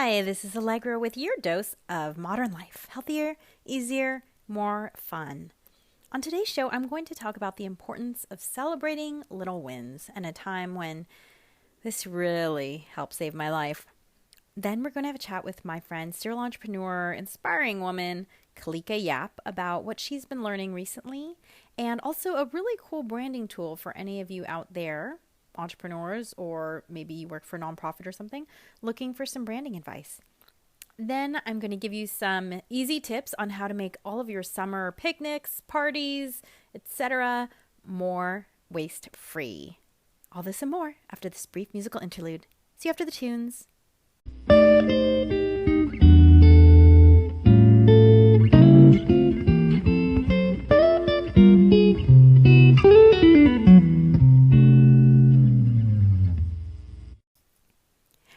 Hi, this is Alegre with your dose of modern life. Healthier, easier, more fun. On today's show, I'm going to talk about the importance of celebrating little wins and a time when this really helped save my life. Then we're going to have a chat with my friend, serial entrepreneur, inspiring woman, Kalika Yap, about what she's been learning recently, and also a really cool branding tool for any of you out there, entrepreneurs, or maybe you work for a nonprofit or something, looking for some branding advice. Then I'm going to give you some easy tips on how to make all of your summer picnics, parties, etc. more waste-free. All this and more after this brief musical interlude. See you after the tunes.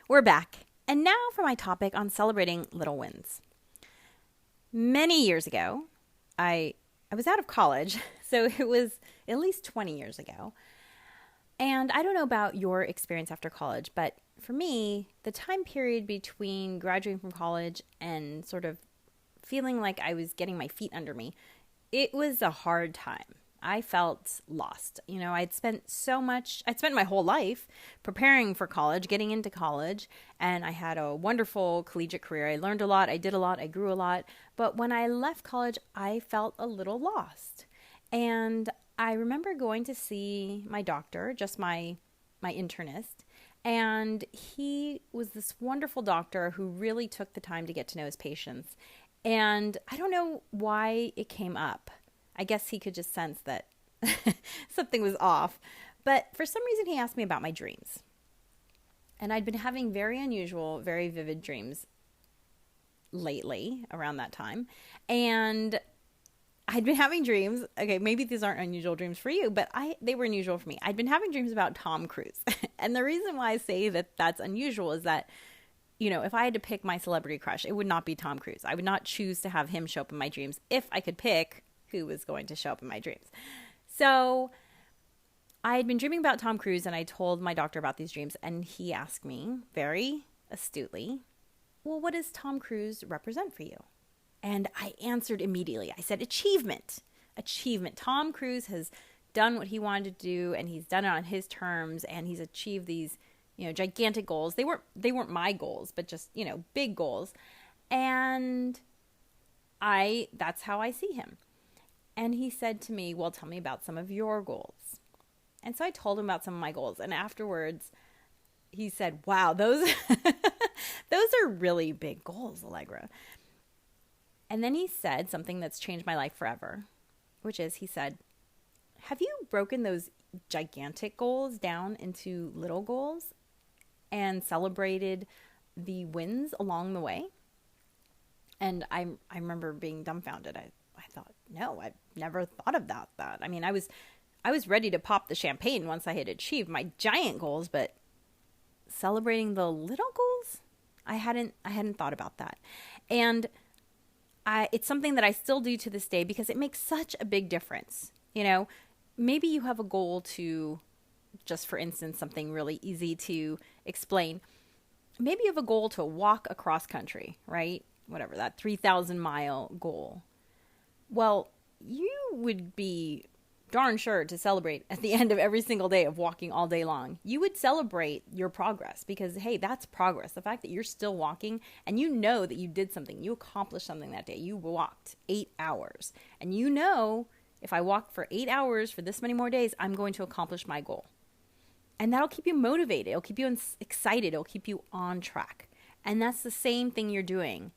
We're back, and now for my topic on celebrating little wins. Many years ago, I was out of college, so it was at least 20 years ago. And I don't know about your experience after college, but for me, the time period between graduating from college and sort of feeling like I was getting my feet under me, it was a hard time. I felt lost. I'd spent my whole life preparing for college, getting into college, and I had a wonderful collegiate career. I learned a lot, I did a lot, I grew a lot. But when I left college, I felt a little lost. And I remember going to see my doctor, just my internist, and he was this wonderful doctor who really took the time to get to know his patients. And I don't know why it came up. I guess he could just sense that something was off. But for some reason, he asked me about my dreams. And I'd been having very unusual, very vivid dreams lately around that time. And I'd been having dreams. Okay, maybe these aren't unusual dreams for you, but they were unusual for me. I'd been having dreams about Tom Cruise. And the reason why I say that that's unusual is that, if I had to pick my celebrity crush, it would not be Tom Cruise. I would not choose to have him show up in my dreams if I could pick who was going to show up in my dreams. So I had been dreaming about Tom Cruise, and I told my doctor about these dreams, and he asked me very astutely, well, what does Tom Cruise represent for you? And I answered immediately. I said, achievement. Tom Cruise has done what he wanted to do, and he's done it on his terms, and he's achieved these, gigantic goals. They weren't my goals, but just, big goals. And that's how I see him. And he said to me, well, tell me about some of your goals. And so I told him about some of my goals. And afterwards, he said, wow, those are really big goals, Allegra. And then he said something that's changed my life forever, which is, he said, have you broken those gigantic goals down into little goals and celebrated the wins along the way? And I remember being dumbfounded. I thought, no, I've never thought about that. I mean, I was ready to pop the champagne once I had achieved my giant goals, but celebrating the little goals, I hadn't thought about that. And it's something that I still do to this day because it makes such a big difference. Maybe you have a goal to, just for instance, something really easy to explain. Maybe you have a goal to walk across country, right? Whatever, that 3,000-mile goal. Well, you would be darn sure to celebrate at the end of every single day of walking all day long. You would celebrate your progress because, hey, that's progress. The fact that you're still walking and you know that you did something, you accomplished something that day. You walked 8 hours. And if I walk for 8 hours for this many more days, I'm going to accomplish my goal. And that'll keep you motivated. It'll keep you excited. It'll keep you on track. And that's the same thing you're doing.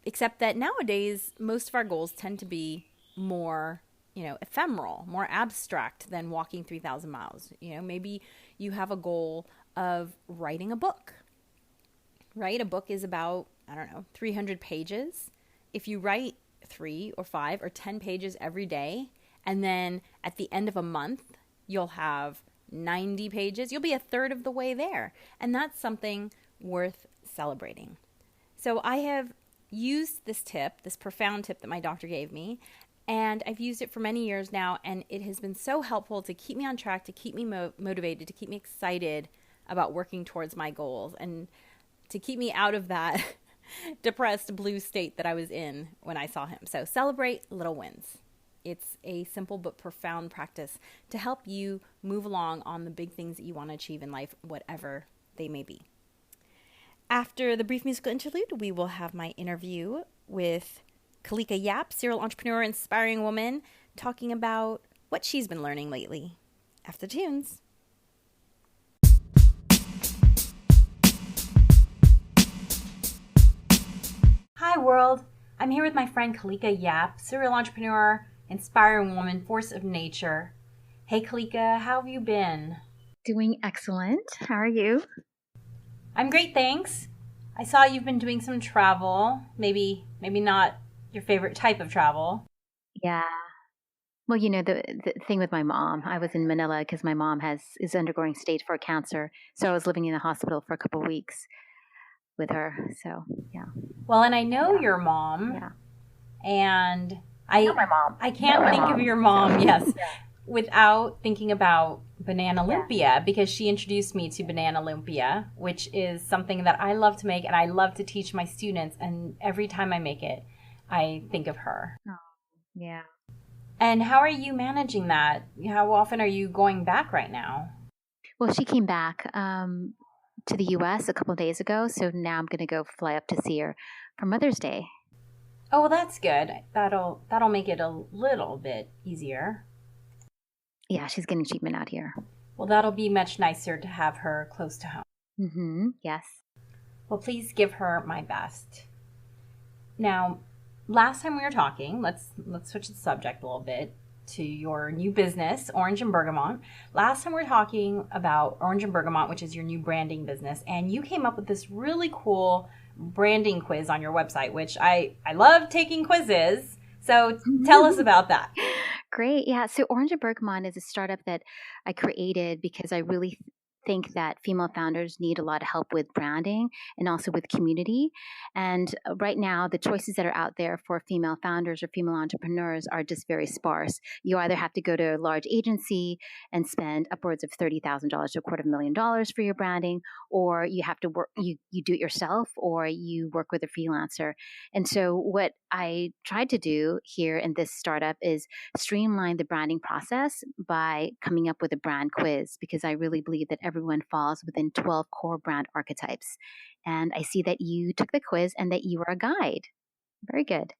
Except that nowadays, most of our goals tend to be more, ephemeral, more abstract than walking 3,000 miles. Maybe you have a goal of writing a book, right? A book is about, 300 pages. If you write 3 or 5 or 10 pages every day, and then at the end of a month, you'll have 90 pages, you'll be a third of the way there. And that's something worth celebrating. So I have used this profound tip that my doctor gave me, and I've used it for many years now, and it has been so helpful to keep me on track, to keep me motivated, to keep me excited about working towards my goals. And to keep me out of that depressed blue state that I was in when I saw him. So celebrate little wins. It's a simple but profound practice to help you move along on the big things that you want to achieve in life, whatever they may be. After the brief musical interlude, we will have my interview with Kalika Yap, serial entrepreneur, inspiring woman, talking about what she's been learning lately. After the tunes. Hi, world. I'm here with my friend Kalika Yap, serial entrepreneur, inspiring woman, force of nature. Hey, Kalika, how have you been? Doing excellent. How are you? I'm great, thanks. I saw you've been doing some travel, maybe not your favorite type of travel. Yeah. Well, the thing with my mom, I was in Manila because my mom is undergoing stage 4 cancer. So I was living in the hospital for a couple of weeks with her. So, yeah. Well, and I know your mom. Yeah. And I know my mom. I can't think of your mom, so, yes, yeah. without thinking about Banana Lumpia, because she introduced me to Banana Lumpia, which is something that I love to make and I love to teach my students. And every time I make it, I think of her. Oh, yeah. And how are you managing that? How often are you going back right now? Well, she came back to the U.S. a couple of days ago. So now I'm going to go fly up to see her for Mother's Day. Oh, well, that's good. That'll make it a little bit easier. Yeah, she's getting treatment out here. Well, that'll be much nicer to have her close to home. Mm-hmm. Yes. Well, please give her my best. Now, last time we were talking, let's switch the subject a little bit to your new business, Orange and Bergamot. Last time we were talking about Orange and Bergamot, which is your new branding business, and you came up with this really cool branding quiz on your website, which I love taking quizzes. So tell us about that. Great. Yeah. So Orange and Bergamot is a startup that I created because I really think that female founders need a lot of help with branding and also with community. And right now, the choices that are out there for female founders or female entrepreneurs are just very sparse. You either have to go to a large agency and spend upwards of $30,000 to $250,000 for your branding, or you have to work, you do it yourself, or you work with a freelancer. And so what I tried to do here in this startup is streamline the branding process by coming up with a brand quiz, because I really believe that everyone falls within 12 core brand archetypes. And I see that you took the quiz and that you were a guide. Very good.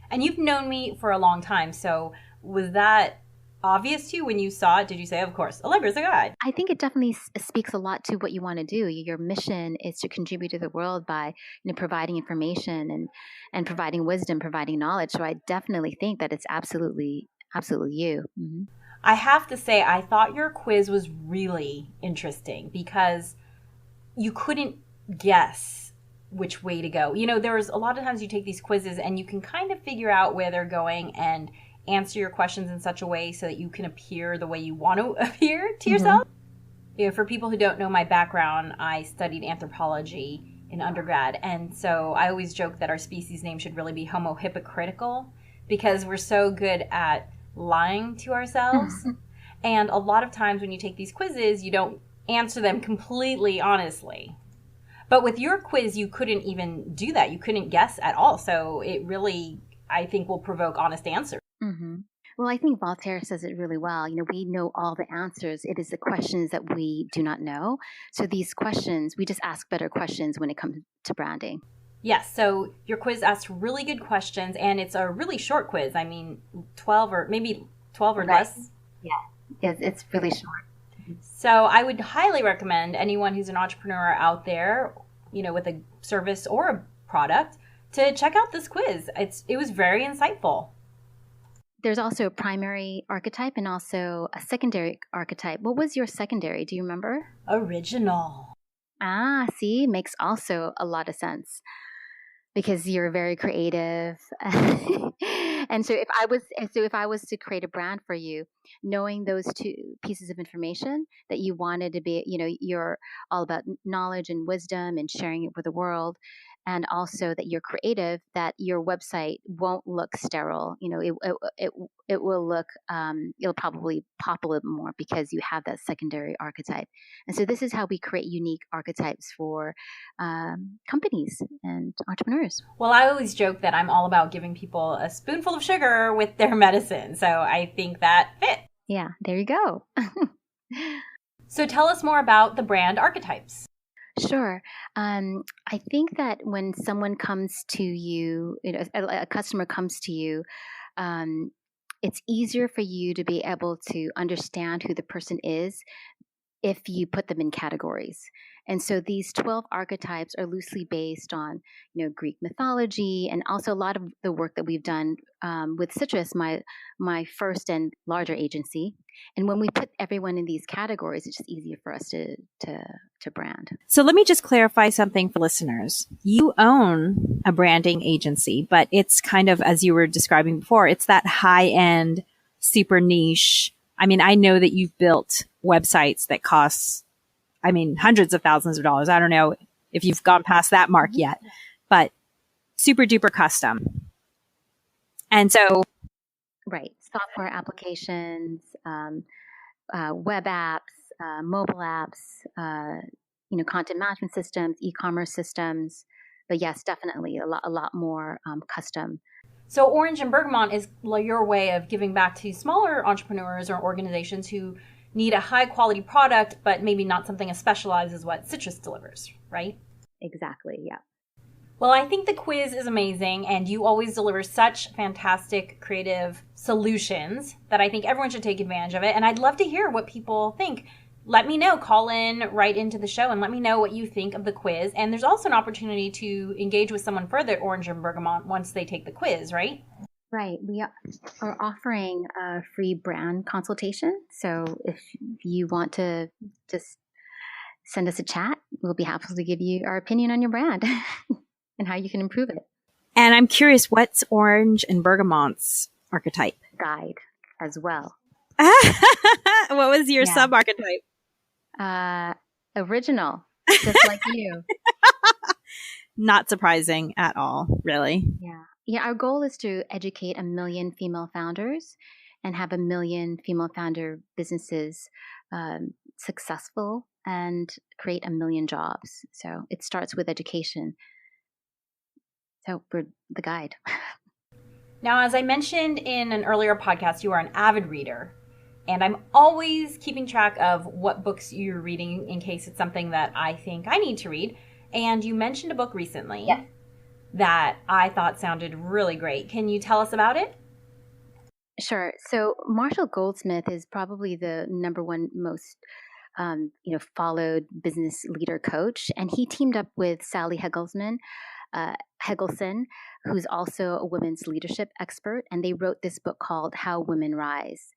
And you've known me for a long time. So was that obvious to you when you saw it? Did you say, of course, Alegre's a guide? I think it definitely speaks a lot to what you want to do. Your mission is to contribute to the world by providing information and providing wisdom, providing knowledge. So I definitely think that it's absolutely you. Mm-hmm. I have to say, I thought your quiz was really interesting because you couldn't guess which way to go. There's a lot of times you take these quizzes and you can kind of figure out where they're going and answer your questions in such a way so that you can appear the way you want to appear to yourself. For people who don't know my background, I studied anthropology in undergrad. And so I always joke that our species name should really be Homo hypocritical, because we're so good at lying to ourselves. And a lot of times when you take these quizzes, you don't answer them completely honestly. But with your quiz, you couldn't even do that. You couldn't guess at all. So it really, I think, will provoke honest answers. Mm-hmm. Well, I think Voltaire says it really well. We know all the answers. It is the questions that we do not know. So these questions, we just ask better questions when it comes to branding. Yes, so your quiz asks really good questions, and it's a really short quiz. I mean, 12 or right. less. Yeah, it's really short. So I would highly recommend anyone who's an entrepreneur out there, with a service or a product, to check out this quiz. It was very insightful. There's also a primary archetype and also a secondary archetype. What was your secondary? Do you remember? Original. Ah, see, makes also a lot of sense, because you're very creative. And so if I was to create a brand for you, knowing those two pieces of information, that you wanted to be, you're all about knowledge and wisdom and sharing it with the world, and also that you're creative, that your website won't look sterile. It will look, it'll probably pop a little more because you have that secondary archetype. And so this is how we create unique archetypes for companies and entrepreneurs. Well, I always joke that I'm all about giving people a spoonful of sugar with their medicine. So I think that fits. Yeah, there you go. So tell us more about the brand archetypes. Sure. I think that when someone comes to you, a customer comes to you, it's easier for you to be able to understand who the person is if you put them in categories. And so these 12 archetypes are loosely based on, Greek mythology, and also a lot of the work that we've done with Citrus, my first and larger agency. And when we put everyone in these categories, it's just easier for us to brand. So let me just clarify something for listeners. You own a branding agency, but it's kind of, as you were describing before, it's that high end, super niche. I mean, I know that you've built websites that cost, hundreds of thousands of dollars. I don't know if you've gone past that mark yet, but super duper custom. And so, right. Software applications, web apps, mobile apps, content management systems, e-commerce systems. But yes, definitely a lot more custom. So Orange and Bergamot is your way of giving back to smaller entrepreneurs or organizations who need a high quality product, but maybe not something as specialized as what Citrus delivers, right? Exactly, yeah. Well, I think the quiz is amazing, and you always deliver such fantastic creative solutions that I think everyone should take advantage of it. And I'd love to hear what people think. Let me know, call in right into the show and let me know what you think of the quiz. And there's also an opportunity to engage with someone further at Orange and Bergamot once they take the quiz, right? Right. We are offering a free brand consultation. So if you want to just send us a chat, we'll be happy to give you our opinion on your brand and how you can improve it. And I'm curious, what's Orange and Bergamot's archetype? Guide as well. What was your sub-archetype? Original, just like you. Not surprising at all, really. Yeah, our goal is to educate 1 million female founders and have 1 million female founder businesses successful and create 1 million jobs. So it starts with education. So we're the guide. Now, as I mentioned in an earlier podcast, you are an avid reader. And I'm always keeping track of what books you're reading in case it's something that I think I need to read. And you mentioned a book recently that I thought sounded really great. Can you tell us about it? Sure. So Marshall Goldsmith is probably the number one most followed business leader coach. And he teamed up with Sally Hegelson, who's also a women's leadership expert. And they wrote this book called How Women Rise.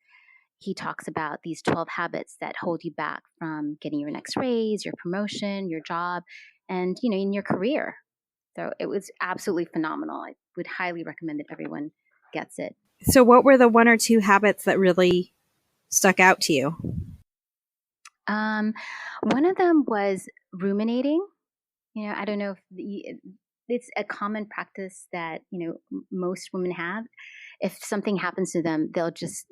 He talks about these 12 habits that hold you back from getting your next raise, your promotion, your job, and, in your career. So it was absolutely phenomenal. I would highly recommend that everyone gets it. So what were the 1 or 2 habits that really stuck out to you? One of them was ruminating. I don't know if it's a common practice that, most women have. If something happens to them, they'll just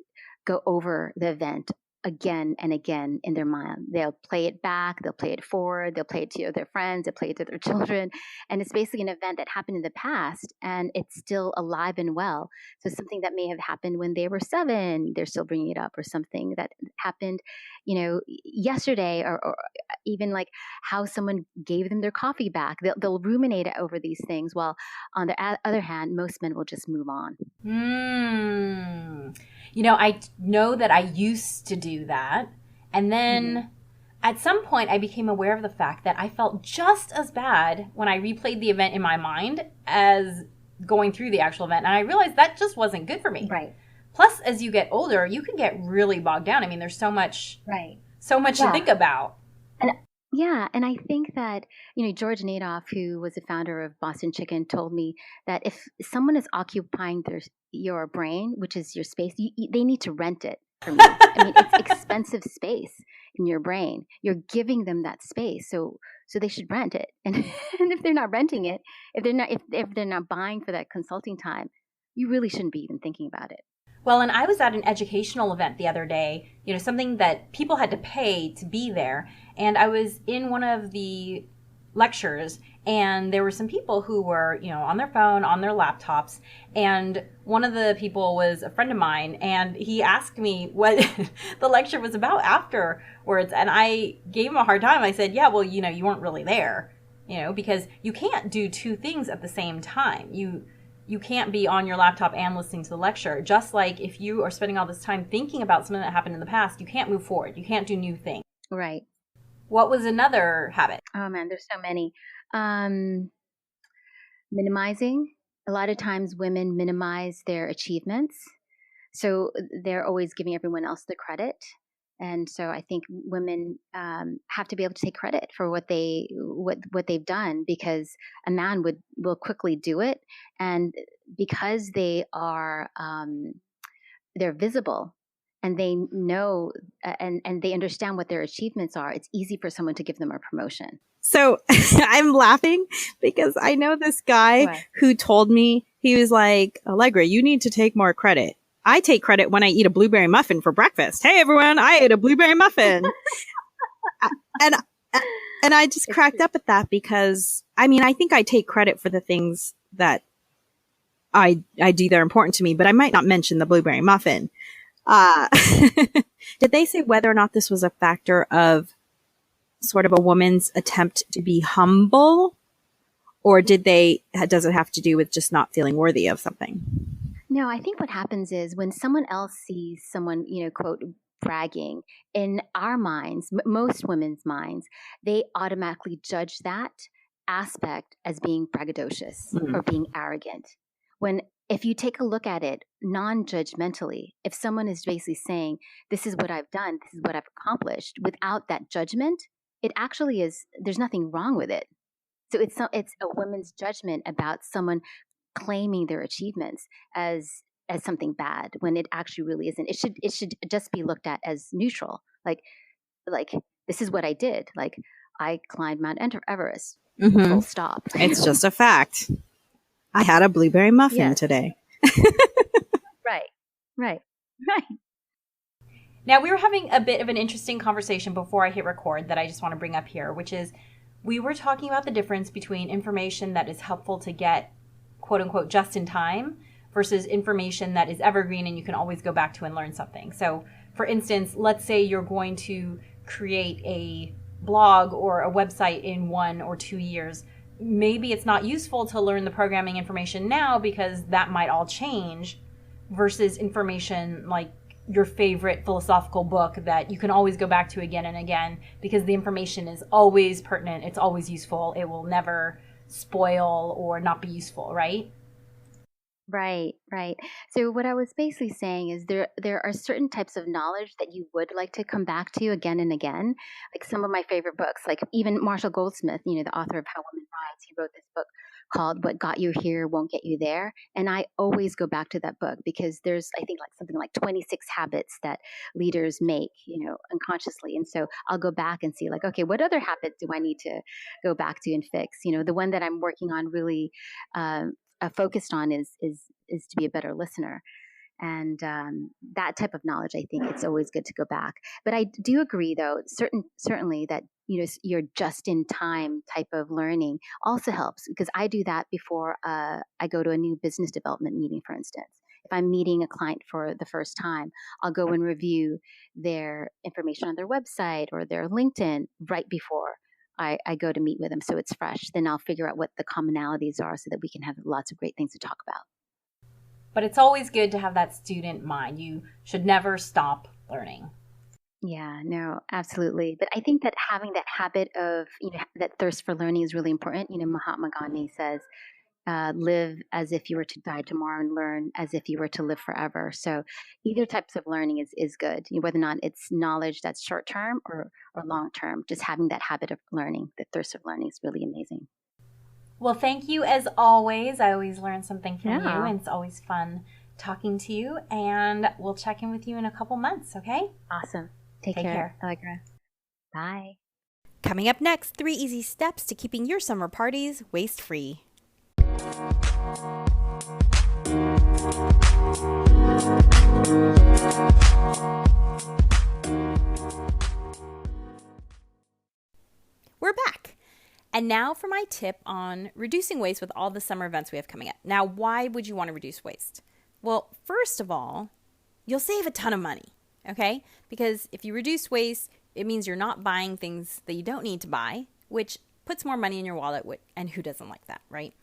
go over the event again and again in their mind. They'll play it back, they'll play it forward, they'll play it to their friends, they'll play it to their children. And it's basically an event that happened in the past and it's still alive and well. So something that may have happened when they were 7, they're still bringing it up, or something that happened, yesterday, or even like how someone gave them their coffee back. They'll ruminate over these things, while on the other hand, most men will just move on. I know that I used to do that. And then at some point, I became aware of the fact that I felt just as bad when I replayed the event in my mind as going through the actual event. And I realized that just wasn't good for me. Right. Plus, as you get older, you can get really bogged down. I mean, there's so much to think about. And I think that, George Nadoff, who was the founder of Boston Chicken, told me that if someone is occupying your brain, which is your space, they need to rent it. for me. I mean, it's expensive space in your brain. You're giving them that space, so they should rent it. And and if they're not renting it, if they're not buying for that consulting time, you really shouldn't be even thinking about it. Well, and I was at an educational event the other day, something that people had to pay to be there. And I was in one of the lectures, and there were some people who were, on their phone, on their laptops. And one of the people was a friend of mine, and he asked me what the lecture was about afterwards. And I gave him a hard time. I said, yeah, well, you weren't really there, because you can't do two things at the same time. You can't be on your laptop and listening to the lecture. Just like if you are spending all this time thinking about something that happened in the past, you can't move forward. You can't do new things. Right. What was another habit? Oh man, there's so many. Minimizing. A lot of times women minimize their achievements. So they're always giving everyone else the credit. And so I think women have to be able to take credit for what they've done, because a man will quickly do it, and because they're visible and they know and they understand what their achievements are. It's easy for someone to give them a promotion. So I'm laughing because I know this guy who told me, he was like, Alegre, you need to take more credit. I take credit when I eat a blueberry muffin for breakfast. Hey, everyone, I ate a blueberry muffin. and I just cracked up at that because, I mean, I think I take credit for the things that I do that are important to me, but I might not mention the blueberry muffin. Did they say whether or not this was a factor of sort of a woman's attempt to be humble? Or does it have to do with just not feeling worthy of something? No, I think what happens is when someone else sees someone, quote, bragging, in our minds, most women's minds, they automatically judge that aspect as being braggadocious or being arrogant. When if you take a look at it non-judgmentally, if someone is basically saying, this is what I've done, this is what I've accomplished, without that judgment, it actually is, there's nothing wrong with it. So it's a woman's judgment about someone claiming their achievements as something bad when it actually really isn't. It should just be looked at as neutral. Like this is what I did. Like I climbed Mount Everest. Full stop. It's just a fact. I had a blueberry muffin today. Right. Now, we were having a bit of an interesting conversation before I hit record that I just want to bring up here, which is we were talking about the difference between information that is helpful to get, quote unquote, just in time versus information that is evergreen and you can always go back to and learn something. So, for instance, let's say you're going to create a blog or a website in 1 or 2 years. Maybe it's not useful to learn the programming information now because that might all change, versus information like your favorite philosophical book that you can always go back to again and again because the information is always pertinent, it's always useful, it will never spoil or not be useful, right? Right. So what I was basically saying is there are certain types of knowledge that you would like to come back to again and again. Like some of my favorite books, like even Marshall Goldsmith, the author of How Women Rise, he wrote this book called What Got You Here Won't Get You There. And I always go back to that book because there's, I think, like something like 26 habits that leaders make, unconsciously. And so I'll go back and see like, okay, what other habits do I need to go back to and fix? The one that I'm working on really focused on is to be a better listener, and that type of knowledge. I think it's always good to go back. But I do agree, though, certainly that your just in time type of learning also helps, because I do that before I go to a new business development meeting. For instance, if I'm meeting a client for the first time, I'll go and review their information on their website or their LinkedIn right before I go to meet with them, so it's fresh. Then I'll figure out what the commonalities are so that we can have lots of great things to talk about. But it's always good to have that student mind. You should never stop learning. Yeah, no, absolutely. But I think that having that habit of, that thirst for learning is really important. Mahatma Gandhi says, live as if you were to die tomorrow and learn as if you were to live forever. So either types of learning is good, whether or not it's knowledge that's short term or long term. Just having that habit of learning, the thirst of learning, is really amazing. Well, thank you as always. I always learn something from you, and it's always fun talking to you, and we'll check in with you in a couple months, okay? Awesome. Take care, Alegre. Bye. Coming up next, 3 easy steps to keeping your summer parties waste-free. We're back. And now for my tip on reducing waste with all the summer events we have coming up. Now, why would you want to reduce waste? Well, first of all, you'll save a ton of money, okay? Because if you reduce waste, it means you're not buying things that you don't need to buy, which puts more money in your wallet, and who doesn't like that, right?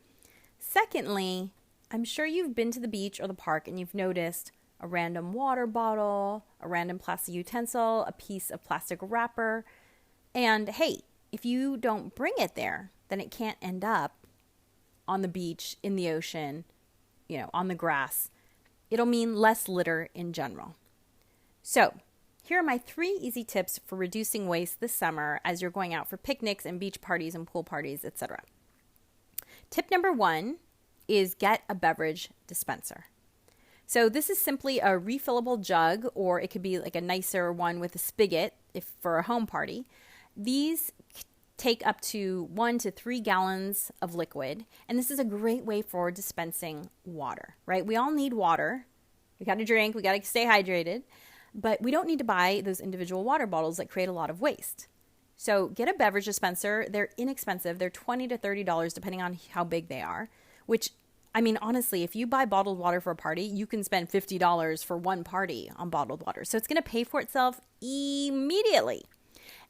Secondly, I'm sure you've been to the beach or the park and you've noticed a random water bottle, a random plastic utensil, a piece of plastic wrapper, and hey, if you don't bring it there, then it can't end up on the beach, in the ocean, on the grass. It'll mean less litter in general. So, here are my 3 easy tips for reducing waste this summer as you're going out for picnics and beach parties and pool parties, etc. Tip number 1 is get a beverage dispenser. So this is simply a refillable jug, or it could be like a nicer one with a spigot for a home party. These take up to 1 to 3 gallons of liquid, and this is a great way for dispensing water, right? We all need water. We got to drink, we got to stay hydrated, but we don't need to buy those individual water bottles that create a lot of waste. So get a beverage dispenser. They're inexpensive. They're $20 to $30 depending on how big they are, which, I mean, honestly, if you buy bottled water for a party, you can spend $50 for one party on bottled water. So it's going to pay for itself immediately.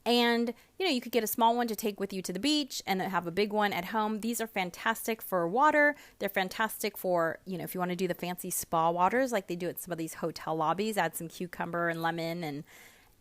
And, you could get a small one to take with you to the beach and have a big one at home. These are fantastic for water. They're fantastic for, if you want to do the fancy spa waters like they do at some of these hotel lobbies, add some cucumber and lemon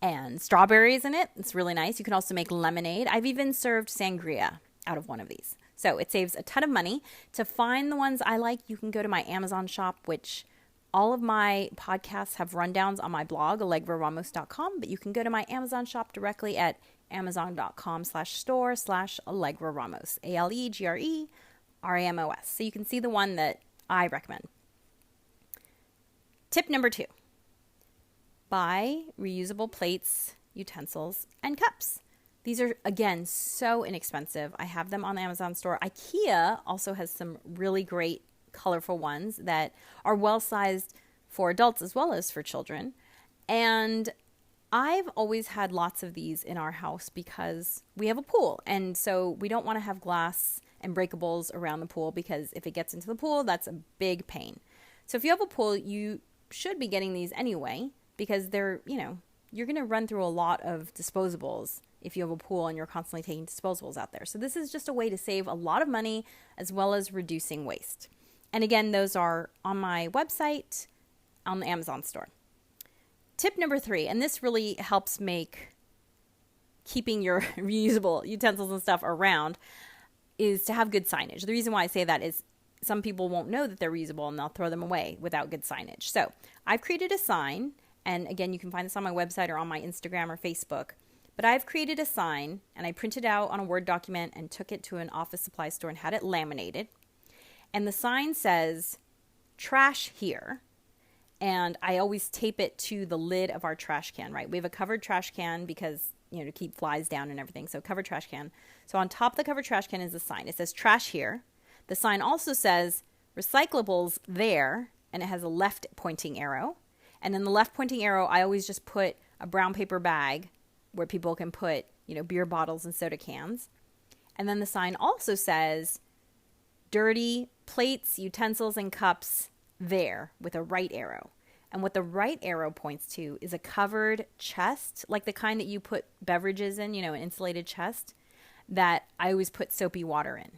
and strawberries in it. It's really nice. You can also make lemonade. I've even served sangria out of one of these. So it saves a ton of money. To find the ones I like, you can go to my Amazon shop, which all of my podcasts have rundowns on my blog, alegreramos.com, but you can go to my Amazon shop directly at amazon.com/store/alegreramos, ALEGRERAMOS. So you can see the one that I recommend. Tip number 2, buy reusable plates, utensils, and cups. These are, again, so inexpensive. I have them on the Amazon store. IKEA also has some really great colorful ones that are well-sized for adults as well as for children. And I've always had lots of these in our house because we have a pool. And so we don't want to have glass and breakables around the pool because if it gets into the pool, that's a big pain. So if you have a pool, you should be getting these anyway because they're, you're going to run through a lot of disposables if you have a pool and you're constantly taking disposables out there. So this is just a way to save a lot of money as well as reducing waste. And again, those are on my website, on the Amazon store. Tip number 3, and this really helps make keeping your reusable utensils and stuff around, is to have good signage. The reason why I say that is some people won't know that they're reusable and they'll throw them away without good signage. So I've created a sign, and again, you can find this on my website or on my Instagram or Facebook. But I've created a sign, and I printed it out on a Word document and took it to an office supply store and had it laminated. And the sign says, trash here. And I always tape it to the lid of our trash can, right? We have a covered trash can because, to keep flies down and everything. So covered trash can. So on top of the covered trash can is a sign. It says trash here. The sign also says recyclables there. And it has a left pointing arrow. And then the left pointing arrow, I always just put a brown paper bag where people can put, beer bottles and soda cans. And then the sign also says dirty plates, utensils, and cups there with a right arrow. And what the right arrow points to is a covered chest, like the kind that you put beverages in, an insulated chest that I always put soapy water in,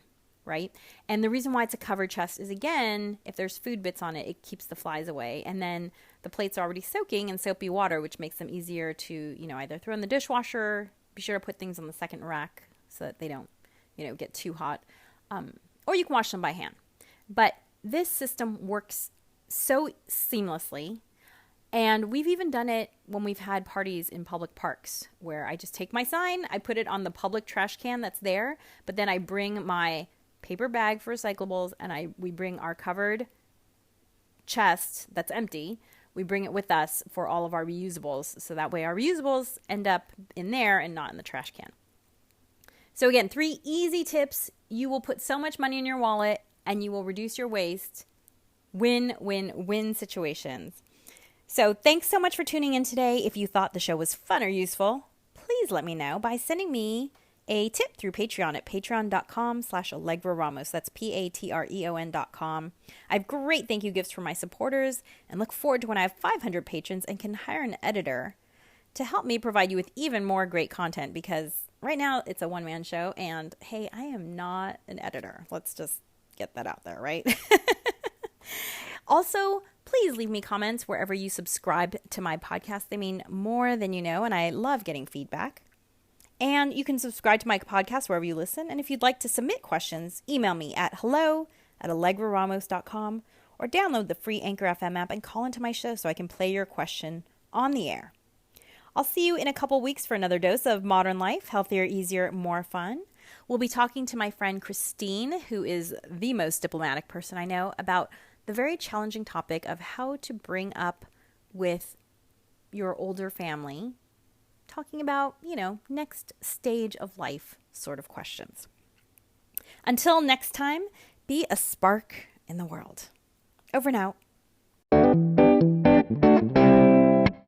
right? And the reason why it's a covered chest is, again, if there's food bits on it, it keeps the flies away. And then the plates are already soaking in soapy water, which makes them easier to, either throw in the dishwasher, be sure to put things on the second rack so that they don't, get too hot. Or you can wash them by hand. But this system works so seamlessly. And we've even done it when we've had parties in public parks where I just take my sign, I put it on the public trash can that's there, but then I bring my paper bag for recyclables and we bring our covered chest that's empty, we bring it with us for all of our reusables. So that way our reusables end up in there and not in the trash can. So again, 3 easy tips. You will put so much money in your wallet and you will reduce your waste. Win, win, win situations. So thanks so much for tuning in today. If you thought the show was fun or useful, please let me know by sending me a tip through Patreon at patreon.com/Alegre Ramos. That's Patreon.com. I have great thank you gifts for my supporters and look forward to when I have 500 patrons and can hire an editor to help me provide you with even more great content, because right now it's a one-man show and hey, I am not an editor. Let's just get that out there, right? Also, please leave me comments wherever you subscribe to my podcast. They mean more than you know, and I love getting feedback. And you can subscribe to my podcast wherever you listen. And if you'd like to submit questions, email me at hello@alegreramos.com or download the free Anchor FM app and call into my show so I can play your question on the air. I'll see you in a couple weeks for another dose of modern life, healthier, easier, more fun. We'll be talking to my friend Christine, who is the most diplomatic person I know, about the very challenging topic of how to bring up with your older family, talking about, next stage of life sort of questions. Until next time, be a spark in the world. Over and out.